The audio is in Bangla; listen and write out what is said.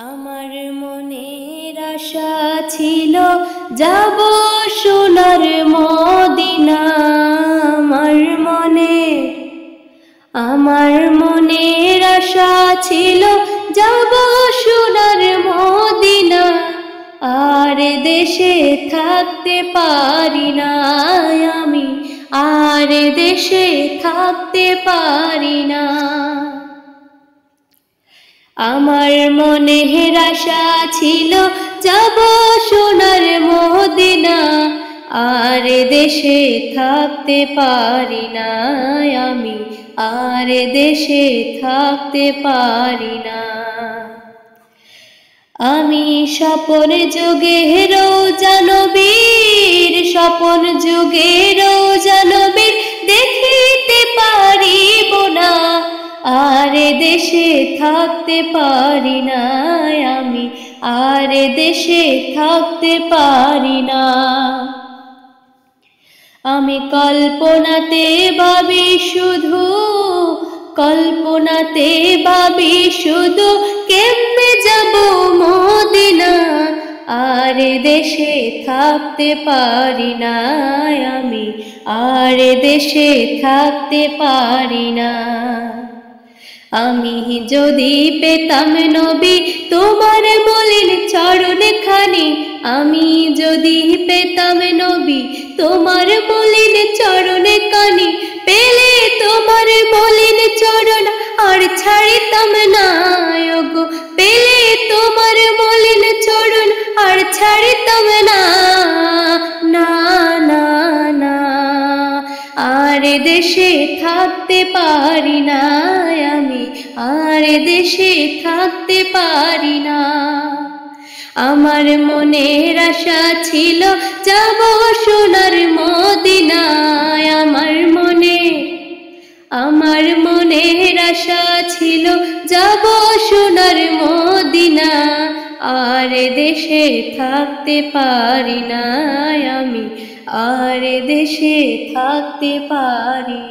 আমার মনের আশা ছিল যাব সোনার মদিনা। আমার মনের আশা ছিল যাব সোনার মদিনা। আর দেশে থাকতে পারি না আমি, আর দেশে থাকতে পারি না। আমার মনের আশা ছিল যাব সোনার মদিনা। আর দেশে থাকতে পারি না আমি, আর দেশে থাকতে পারি না। আমি স্বপন যুগে রোজা নবীর, স্বপন যুগে রোজা নবীর দেখিতে পারিব না। আর দেশে থাকতে পারি না আমি, আর দেশে থাকতে পারি না। আমি কল্পনাতে ভাবি শুধু, কল্পনাতে ভাবি শুধু কেমনে যাব মদিনা। আর দেশে থাকতে পারি না আমি, আর দেশে থাকতে পারি না। আমি যদি পেতাম নবী তোমার মলিন চরণ খানি, আমি যদি পেতাম নবী তোমার মলিন চরণ কানি, পেলে তোমার মলিন চরণ আর ছাড়িতাম না ওগো, পেলে তোমার মলিন চরণ আর ছাড়িতাম না। না না না, আর দেশে থাকতে পারি না আমি, আর দেশে থাকতে পারি না। আমার মনের আশা ছিল যাব সোনার মদিনায়। আমার মনের আশা ছিল যাব সোনার মদিনা। আর দেশে থাকতে পারি না আমি, আর দেশে থাকতে পারি